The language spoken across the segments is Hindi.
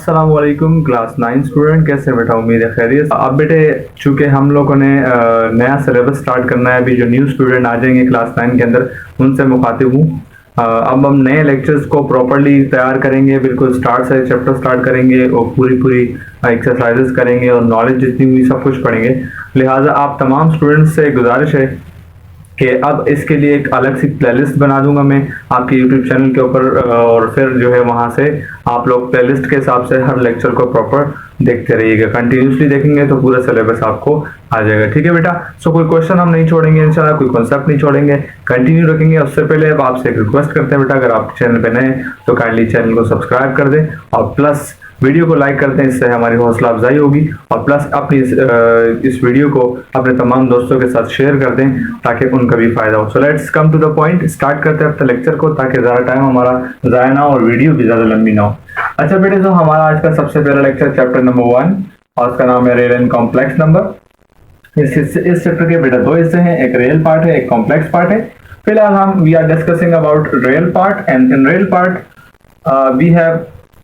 अस्सलाम वालेकुम क्लास 9 स्टूडेंट, कैसे बेटा? उम्मीद है खैरियत। अब बेटे चूंकि हम लोगों ने नया सिलेबस स्टार्ट करना है, अभी जो न्यू स्टूडेंट आ जाएंगे क्लास 9 के अंदर उनसे मुखातिब हूँ। अब हम नए लेक्चर्स को प्रॉपर्ली तैयार करेंगे, बिल्कुल स्टार्ट से चैप्टर स्टार्ट करेंगे और पूरी एक्सरसाइजेस करेंगे और नॉलेज जितनी हुई सब कुछ पढ़ेंगे। लिहाजा आप तमाम स्टूडेंट्स से गुजारिश है कि अब इसके लिए एक अलग सी प्लेलिस्ट बना दूंगा मैं आपके यूट्यूब चैनल के ऊपर, और फिर जो है वहां से आप लोग प्लेलिस्ट के हिसाब से हर लेक्चर को प्रॉपर देखते रहिएगा। कंटिन्यूसली देखेंगे तो पूरा सिलेबस आपको आ जाएगा। ठीक है बेटा? सो कोई क्वेश्चन हम नहीं छोड़ेंगे इंशाल्लाह, कोई कॉन्सेप्ट नहीं छोड़ेंगे, कंटिन्यू रखेंगे। उससे पहले अब आपसे एक रिक्वेस्ट करते हैं बेटा, अगर आप चैनल पे नए हैं तो काइंडली चैनल को सब्सक्राइब कर दें और प्लस वीडियो को लाइक करते हैं, इससे हमारी हौसला अफजाई होगी। और प्लस अपनी इस वीडियो को अपने तमाम दोस्तों के साथ शेयर कर दें ताकि उनका भी फायदा हो। So let's come to the point, start करते हैं अपने लेक्चर को ताकि ज़्यादा टाइम हमारा ज़ाया ना हो और वीडियो भी ज़्यादा लंबी ना हो। अच्छा बेटे, तो हमारा आज का सबसे पहला लेक्चर चैप्टर नंबर 1 और उसका नाम है रियल एंड कॉम्प्लेक्स नंबर। इस चैप्टर के बेटा दो हिस्से हैं, एक रियल पार्ट है, एक कॉम्प्लेक्स पार्ट है। फिलहाल हम we are discussing about real part and in real part we have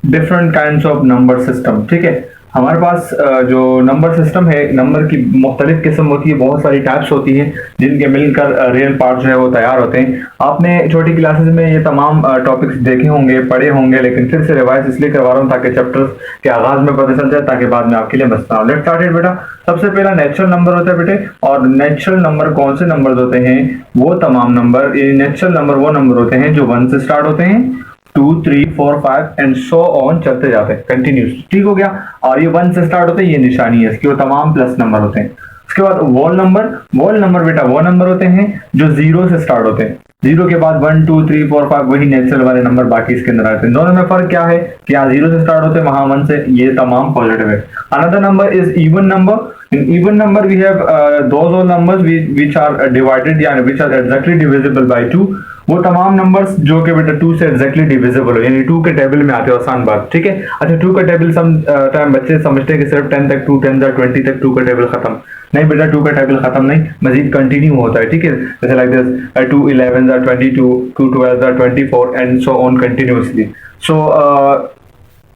different kinds of number system. ठीक है, हमारे पास जो नंबर सिस्टम है, नंबर की मुख्तलिफ किस्म होती है, बहुत सारी टाइप्स होती हैं जिनके मिलकर रियल पार्ट जो है वो तैयार होते हैं। आपने छोटी क्लासेस में ये तमाम टॉपिक्स देखे होंगे, पढ़े होंगे, लेकिन फिर से रिवाइज इसलिए करवा रहा हूँ ताकि चैप्टर के आगाज में पता चल जाए, ताकि बाद में आपके लिए मसला हो। लेट्स स्टार्ट बेटा। सबसे पहला नेचुरल नंबर होता है बेटे, और नेचुरल नंबर कौन से नंबर होते हैं? वो तमाम नंबर, नेचुरल नंबर वो नंबर होते हैं जो 1 से स्टार्ट होते हैं, 2, 3, 4, 5 एंड सो ऑन चलते जाते हैं कंटिन्यूसली। ठीक हो गया? और ये 1 से स्टार्ट होते हैं, ये निशानी है इसकी, वो तमाम प्लस नंबर होते हैं। उसके बाद वोल नंबर बेटा वो नंबर होते हैं जो 0 से स्टार्ट होते हैं। 0 के बाद 1, 2, 3, 4, 5 वही नेचुरल वाले नंबर बाकी इसके अंदर आते हैं। दोनों में फर्क क्या है कि यहाँ 0 से स्टार्ट होते हैं, वहां 1 से, ये तमाम पॉजिटिव है। Another number is even number. In even number we have those all numbers which are divided यानी which are exactly divisible by 2। वो तमाम नंबर्स जो कि बेटा 2 से एग्जैक्टली डिविजिबल हो, यानी 2 के टेबल में आते हैं। आसान बात, ठीक है? अच्छा, 2 का टेबल सम टाइम बच्चे समझते हैं कि सिर्फ 10 तक, 2 10 20 तक 2 का टेबल खत्म। नहीं बेटा, 2 का टेबल खत्म नहीं, मजीद कंटिन्यू होता है। ठीक है? जैसे like this 2 11 22, 2 12 24 and so on continuously. So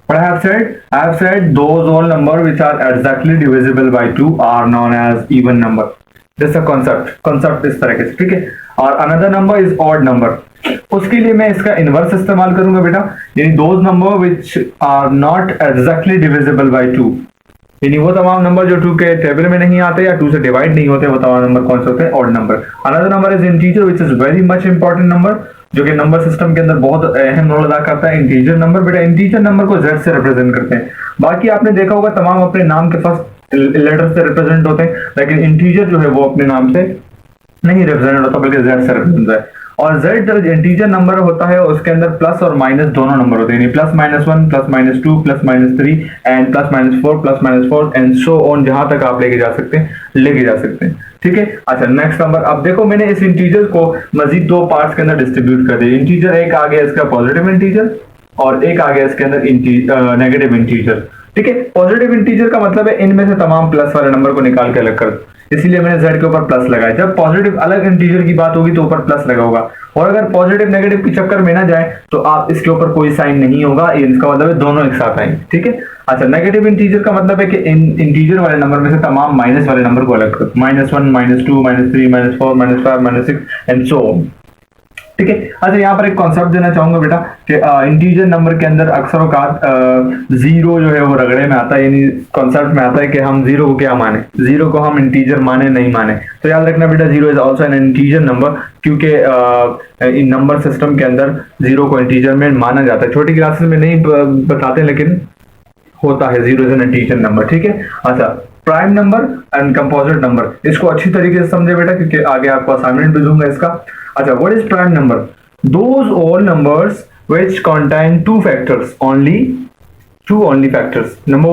what I have said those all number which are exactly divisible by 2 are known as even number। This is a concept इस तरह के, ठीक है? और another number is odd number। उसके लिए मैं इसका इनवर्स इस्तेमाल करूंगा बेटा, यानी those number which are not exactly divisible by 2, यानी वो तमाम नंबर जो 2 के टेबल में नहीं आते या 2 से डिवाइड नहीं होते, वो तमाम नंबर कौन से होते हैं? Odd number. Another number is integer which is very much important number, जो कि नंबर सिस्टम के अंदर बहुत अहम रोल अदा करता है। इंटीजर नंबर बेटा, इंटीजर नंबर को Z से रिप्रेजेंट करते हैं। बाकी आपने देखा होगा तमाम अपने नाम के फर्स्ट लेटर से रिप्रेजेंट होते हैं, लेकिन इंटीजर जो है वो अपने नाम से नहीं रिप्रेजेंट होता बल्कि Z से रिप्रेजेंट होता है। और Z इंटीजर नंबर होता है, उसके अंदर प्लस और माइनस दोनों नंबर होते हैं, यानी +-1, +-2, +-3 एंड +-4, +-4 एंड सो ऑन, जहां तक आप लेके जा सकते हैं। ठीक है? अच्छा, नेक्स्ट नंबर। अब देखो मैंने इस इंटीजर को मजीद 2 पार्ट्स के अंदर डिस्ट्रीब्यूट कर दिया। इंटीजर एक आ गया इसका पॉजिटिव इंटीजर और एक आ गया इसके अंदर नेगेटिव इंटीजर। ठीक है? पॉजिटिव इंटीजर का मतलब है इनमें से तमाम प्लस वाले नंबर को निकाल के अलग कर, इसीलिए मैंने Z के ऊपर प्लस लगाया। जब पॉजिटिव अलग इंटीजर की बात होगी तो ऊपर प्लस लगा होगा, और अगर पॉजिटिव नेगेटिव के चक्कर में ना जाए तो आप इसके ऊपर कोई साइन नहीं होगा, इसका मतलब है दोनों एक साथ आएंगे। ठीक है? अच्छा, नेगेटिव इंटीजर का मतलब है कि इंटीजर वाले नंबर में से तमाम माइनस वाले नंबर को अलग करो, -1, -2, -3, -4, -5, -6 एंड सो ऑन। ठीक है? अच्छा, यहाँ पर एक कॉन्सेप्ट देना चाहूंगा बेटा कि इंटीजर नंबर के अंदर अक्सर औकात 0 जो है वो रगड़े में आता है, यानी कॉन्सेप्ट में आता है कि हम 0 को क्या माने, 0 को हम इंटीजर माने नहीं माने। तो याद रखना बेटा, 0 is also an integer number, क्योंकि इन नंबर सिस्टम के अंदर 0 को इंटीजर में माना जाता है। छोटी क्लासेस में नहीं बताते, लेकिन होता है 0 इज एन इंटीजर नंबर। ठीक है? अच्छा, prime number and composite number, इसको अच्छी तरीके से समझे बेटा, क्योंकि आगे आपको असाइनमेंट भी दूंगा इसका। अच्छा, what is prime number? Those all numbers which contain 2 factors only, 2 only factors. Number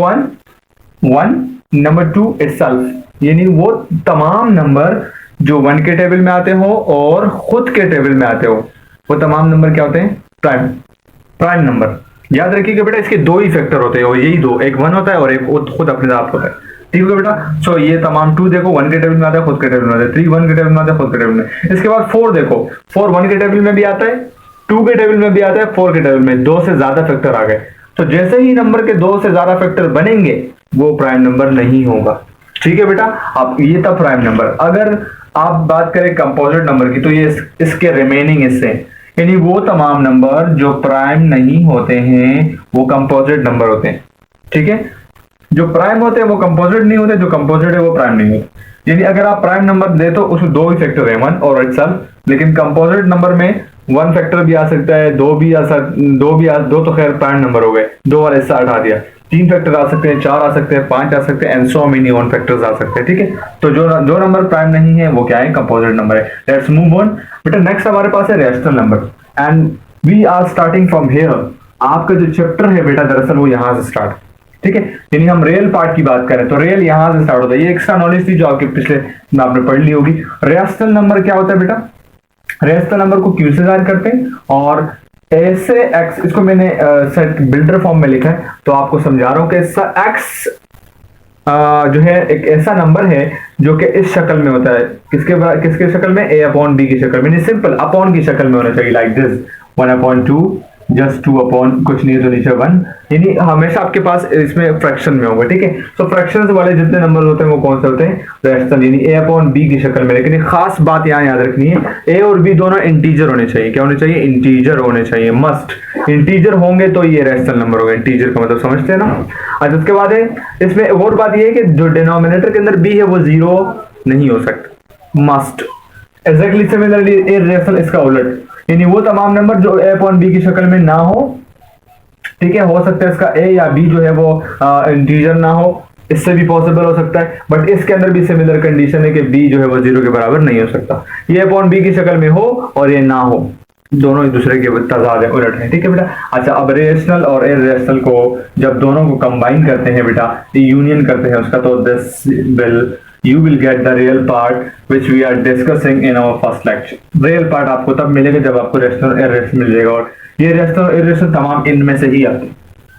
1, number 2 itself, यानी वो तमाम नंबर जो 1 के टेबल में आते हो और खुद के टेबल में आते हो, वो तमाम नंबर क्या होते हैं? Prime number. याद रखिएगा बेटा, इसके 2 ही फैक्टर होते हैं, और यही 2, एक 1 होता है और एक खुद अपने आप होता है। ठीक है बेटा? सो ये तमाम 2 देखो 1 के टेबल में आता है, खुद के टेबल में आता है। 3 1 के टेबल में आता है, खुद के टेबल में। इसके बाद 4 देखो, 4 1 के टेबल में भी आता है, 2 के टेबल में भी आता है, 4 के टेबल में। 2 से ज्यादा फैक्टर आ गए। तो जैसे ही नंबर के 2 से ज्यादा फैक्टर बनेंगे वो प्राइम नंबर नहीं होगा। ठीक है बेटा, अब ये था प्राइम नंबर। अगर आप बात करें कंपोजिट नंबर की तो ये इसके रिमेनिंग हिस्से, यानी वो तमाम नंबर जो प्राइम नहीं होते हैं वो कंपोजिट नंबर होते हैं। ठीक है, जो प्राइम होते हैं वो कंपोजिट नहीं होते, जो कंपोजिट है वो प्राइम नहीं होते। यानी अगर आप प्राइम नंबर दे तो उसमें 2 ही फैक्टर है, 1 और इटसेल्फ, लेकिन कंपोजिट नंबर में 1 फैक्टर भी आ सकता है, 2 तो खैर प्राइम नंबर हो गए, 2 वाला हिस्सा हटा दिया, 3 फैक्टर आ सकते हैं, 4 आ सकते हैं, 5 आ सकते हैं, and so many one factors आ सकते हैं। ठीक है, तो जो नंबर प्राइम नहीं है वो क्या है, कंपोजिट नंबर है। लेट्स मूव ऑन बेटा, नेक्स्ट हमारे पास है rational number and we are starting from here. आपका जो चैप्टर है बेटा दरअसल वो यहां से स्टार्ट, ठीक है, यानी हम रियल पार्ट की बात करें तो रियल यहां से स्टार्ट होता है। ये एक्स्ट्रा नॉलेज थी जो आपके पिछले में आपने पढ़ ली होगी। रैशनल नंबर क्या होता है बेटा, रैशनल नंबर को क्यू से जाहिर करते हैं और ऐसे एक्स, इसको मैंने सेट बिल्डर फॉर्म में लिखा है तो आपको समझा रहा हूं कि ऐसा एक्स जो है एक ऐसा नंबर है जो कि इस शक्ल में होता है, किसके शक्ल में, a अपॉन b की शक्ल में, सिंपल अपॉन की शक्ल में होना चाहिए, लाइक दिस 1/2 जस्ट 2 अपॉन कुछ नहीं तो नीचे 1, यानी हमेशा आपके पास इसमें फ्रैक्शन में होगा। ठीक है, तो फ्रैक्शंस वाले जितने नंबर होते हैं वो कौन से होते हैं, रैशनल, यानी a अपॉन b की शक्ल में। लेकिन एक खास बात यहाँ याद रखनी है, a और b दोनों इंटीजर होने चाहिए। क्या होने चाहिए, इंटीजर होने चाहिए, मस्ट इंटीजर होंगे तो ये रैशनल नंबर होगा। इंटीजर का मतलब समझते हैं ना। अच्छा, उसके बाद है इसमें एक और बात ये है कि जो डिनोमिनेटर के अंदर b है वो 0 नहीं हो सकता, मस्ट। एग्जैक्टली सिमिलरली इररेशनल इसका उलट, यानी वो तमाम नंबर जो a अपॉन b की शक्ल में ना हो, ठीक है, हो सकता है इसका a या b जो है वो इंटीजर ना हो, इससे भी पॉसिबल हो सकता है, बट इसके अंदर भी सिमिलर कंडीशन है कि b जो है वो 0 के बराबर नहीं हो सकता। ये अपॉन b की शक्ल में हो और ये ना हो, दोनों एक दूसरे के तजाद है, उलट है। ठीक है बेटा। अच्छा, अब रेशनल और इररेशनल को जब दोनों को कंबाइन करते हैं बेटा, यूनियन करते हैं उसका, तो this you will get the real part which we are discussing in our first lecture. real part आपको तब मिलेगा जब आपको रेशनल और इररेशनल मिल जाएगा, और ये रेशनल और इररेशनल तमाम इनमें से ही आते हैं,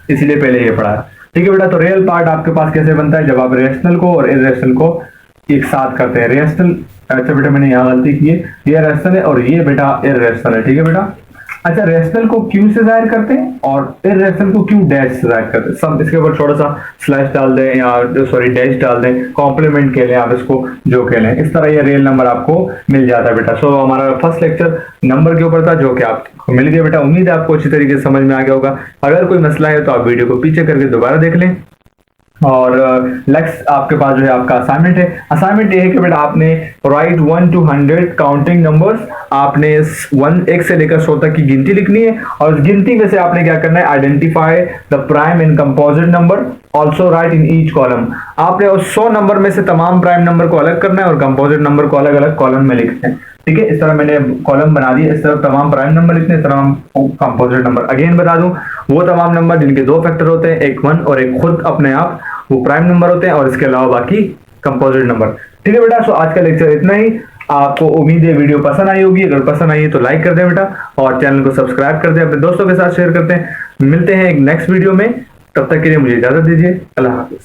इसलिए पहले ये पढ़ा है। ठीक है बेटा, तो रियल पार्ट आपके पास कैसे बनता है, जब आप रेशनल को और इररेशनल को एक साथ करते हैं। रेशनल, अच्छा बेटा मैंने यहाँ गलती की है, ये रेशनल है और ये बेटा इररेशनल है। ठीक है बेटा। अच्छा, रेशनल को क्यू से जाहिर करते हैं और इररेशनल को क्यू डैश से जाहिर करते हैं। सब इसके ऊपर थोड़ा सा स्लैश डाल दें या सॉरी डैश डाल दें, कॉम्प्लीमेंट के लिए आप इसको जो कह लें, इस तरह ये रियल नंबर आपको मिल जाता है बेटा। सो हमारा फर्स्ट लेक्चर नंबर के ऊपर था जो कि आपको मिल गया बेटा। उम्मीद है आपको अच्छी तरीके से समझ में आ गया होगा। अगर कोई मसला है तो आप वीडियो को पीछे करके दोबारा देख लें। और नेक्स्ट आपके पास जो है आपका असाइनमेंट है। असाइनमेंट ये है कि बेटा आपने राइट 1 to 100 काउंटिंग नंबर्स, आपने 1 से लेकर 100 तक की गिनती लिखनी है और उस गिनती में से आपने क्या करना है, identify the prime in composite number, also right in each column. आपने उस 100 नंबर में से तमाम प्राइम नंबर को अलग करना है और कंपोजिट नंबर को अलग अलग कॉलम में लिखना है। ठीक है, इस तरह मैंने कॉलम बना दिए, इस तरह तमाम प्राइम नंबर लिखने, इस तरह कंपोजिट नंबर। अगेन बता दूं, वो तमाम नंबर जिनके 2 फैक्टर होते हैं, एक 1 और एक खुद अपने आप, वो प्राइम नंबर होते हैं और इसके अलावा बाकी कंपोजिट नंबर। ठीक है बेटा। सो आज का लेक्चर इतना ही। आपको उम्मीद है वीडियो पसंद आई होगी। अगर पसंद आई है तो लाइक कर दें बेटा और चैनल को सब्सक्राइब कर दें, अपने दोस्तों के साथ शेयर करते हैं। मिलते हैं एक नेक्स्ट वीडियो में, तब तक के लिए मुझे इजाजत दीजिए। अल्लाह हाफिज।